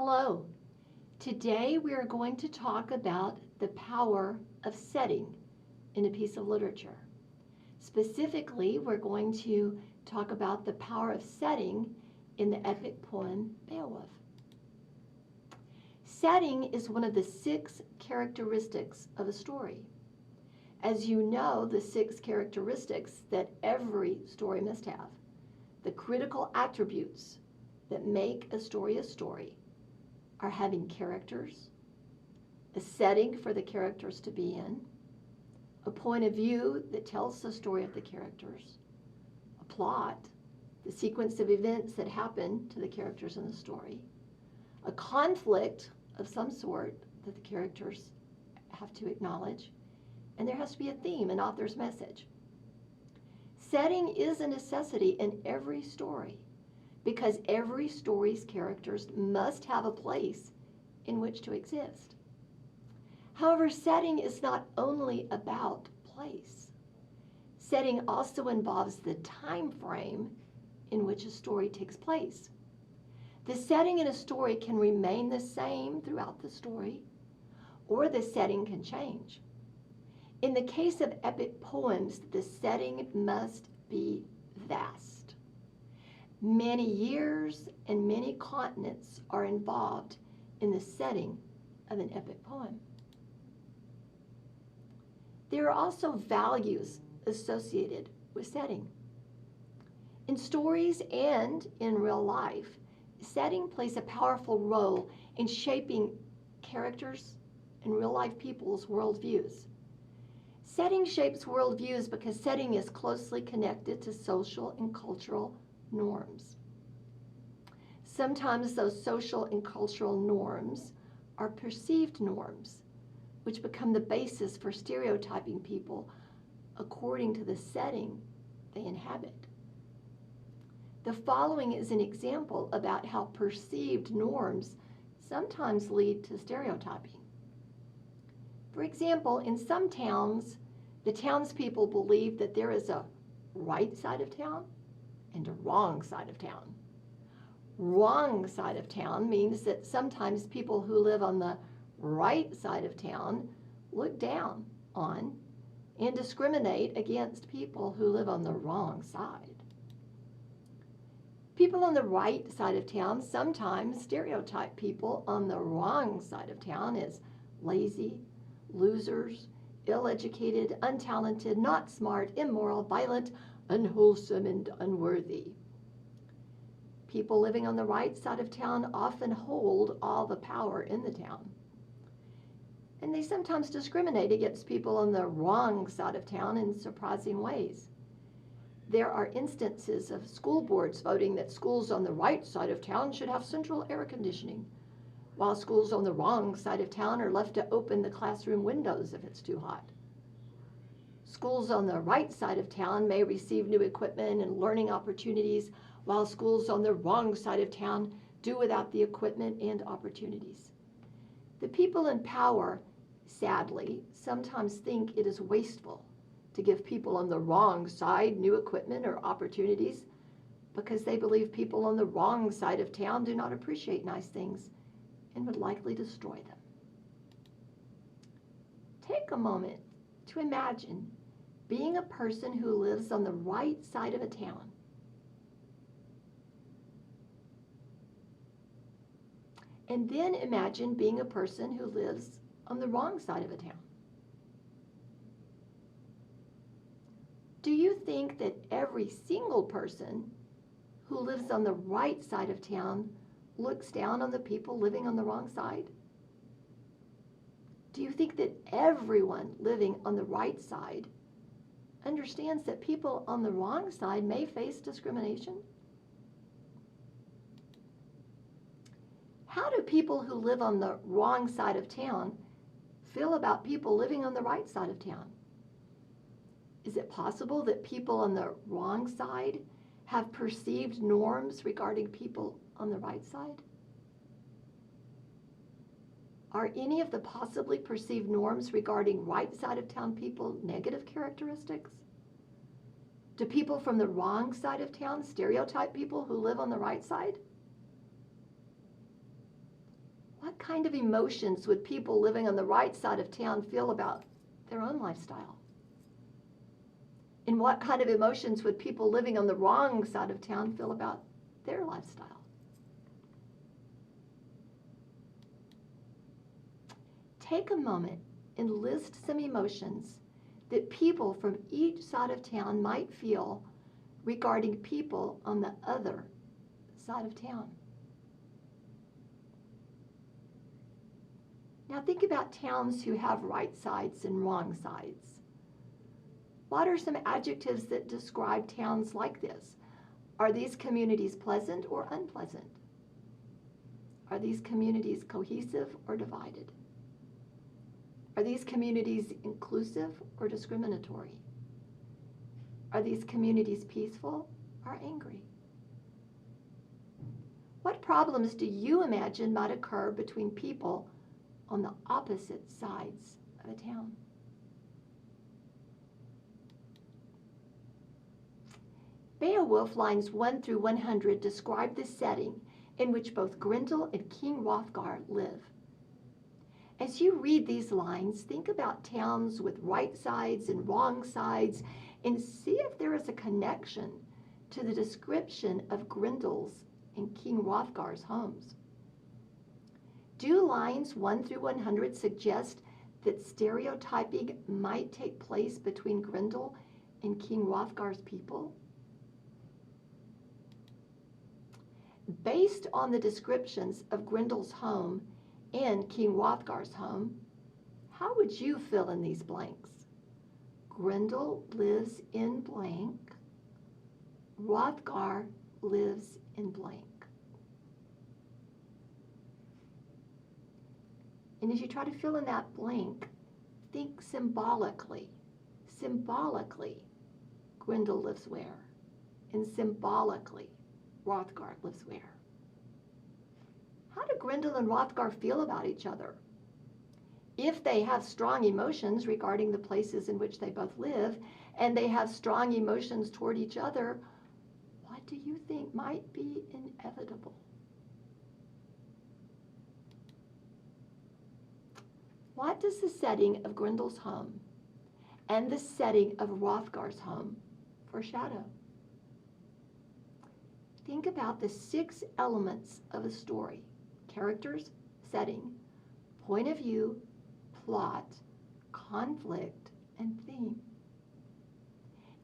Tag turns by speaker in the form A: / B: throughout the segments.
A: Hello. Today we are going to talk about the power of setting in a piece of literature. Specifically, we're going to talk about the power of setting in the epic poem Beowulf. Setting is one of the 6 characteristics of a story. As you know, the 6 characteristics that every story must have, the critical attributes that make a story, are having characters, a setting for the characters to be in, a point of view that tells the story of the characters, a plot, the sequence of events that happen to the characters in the story, a conflict of some sort that the characters have to acknowledge, and there has to be a theme, an author's message. Setting is a necessity in every story, because every story's characters must have a place in which to exist. However, setting is not only about place. Setting also involves the time frame in which a story takes place. The setting in a story can remain the same throughout the story, or the setting can change. In the case of epic poems, the setting must be vast. Many years and many continents are involved in the setting of an epic poem. There are also values associated with setting. In stories and in real life, setting plays a powerful role in shaping characters and real life people's worldviews. Setting shapes worldviews because setting is closely connected to social and cultural norms. Sometimes those social and cultural norms are perceived norms, which become the basis for stereotyping people according to the setting they inhabit. The following is an example about how perceived norms sometimes lead to stereotyping. For example, in some towns, the townspeople believe that there is a right side of town and a wrong side of town. Wrong side of town means that sometimes people who live on the right side of town look down on and discriminate against people who live on the wrong side. People on the right side of town sometimes stereotype people on the wrong side of town as lazy, losers, ill-educated, untalented, not smart, immoral, violent, unwholesome, and unworthy. People living on the right side of town often hold all the power in the town. And they sometimes discriminate against people on the wrong side of town in surprising ways. There are instances of school boards voting that schools on the right side of town should have central air conditioning, while schools on the wrong side of town are left to open the classroom windows if it's too hot. Schools on the right side of town may receive new equipment and learning opportunities, while schools on the wrong side of town do without the equipment and opportunities. The people in power, sadly, sometimes think it is wasteful to give people on the wrong side new equipment or opportunities because they believe people on the wrong side of town do not appreciate nice things and would likely destroy them. Take a moment to imagine being a person who lives on the right side of a town. And then imagine being a person who lives on the wrong side of a town. Do you think that every single person who lives on the right side of town looks down on the people living on the wrong side? Do you think that everyone living on the right side understands that people on the wrong side may face discrimination? How do people who live on the wrong side of town feel about people living on the right side of town? Is it possible that people on the wrong side have perceived norms regarding people on the right side? Are any of the possibly perceived norms regarding right side of town people negative characteristics? Do people from the wrong side of town stereotype people who live on the right side? What kind of emotions would people living on the right side of town feel about their own lifestyle? And what kind of emotions would people living on the wrong side of town feel about their lifestyle? Take a moment and list some emotions that people from each side of town might feel regarding people on the other side of town. Now think about towns who have right sides and wrong sides. What are some adjectives that describe towns like this? Are these communities pleasant or unpleasant? Are these communities cohesive or divided? Are these communities inclusive or discriminatory? Are these communities peaceful or angry? What problems do you imagine might occur between people on the opposite sides of a town? Beowulf lines 1 through 100 describe the setting in which both Grendel and King Hrothgar live. As you read these lines, think about towns with right sides and wrong sides and see if there is a connection to the description of Grendel's and King Hrothgar's homes. Do lines 1 through 100 suggest that stereotyping might take place between Grendel and King Hrothgar's people? Based on the descriptions of Grendel's home and King Hrothgar's home, how would you fill in these blanks? Grendel lives in blank. Hrothgar lives in blank. And as you try to fill in that blank, think symbolically. Symbolically, Grendel lives where? And symbolically, Hrothgar lives where? How do Grendel and Hrothgar feel about each other? If they have strong emotions regarding the places in which they both live, and they have strong emotions toward each other, what do you think might be inevitable? What does the setting of Grendel's home and the setting of Hrothgar's home foreshadow? Think about the 6 elements of a story: characters, setting, point of view, plot, conflict, and theme.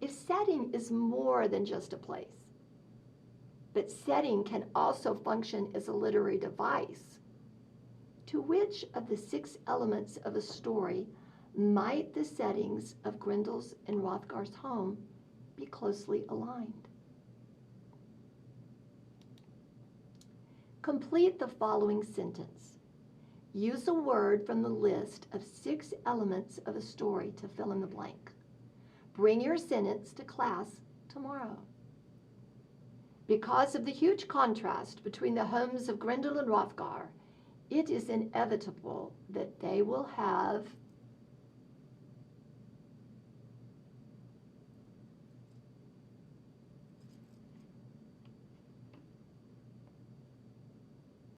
A: If setting is more than just a place, but setting can also function as a literary device, to which of the 6 elements of a story might the settings of Grendel's and Hrothgar's home be closely aligned? Complete the following sentence. Use a word from the list of 6 elements of a story to fill in the blank. Bring your sentence to class tomorrow. Because of the huge contrast between the homes of Grendel and Hrothgar, it is inevitable that they will have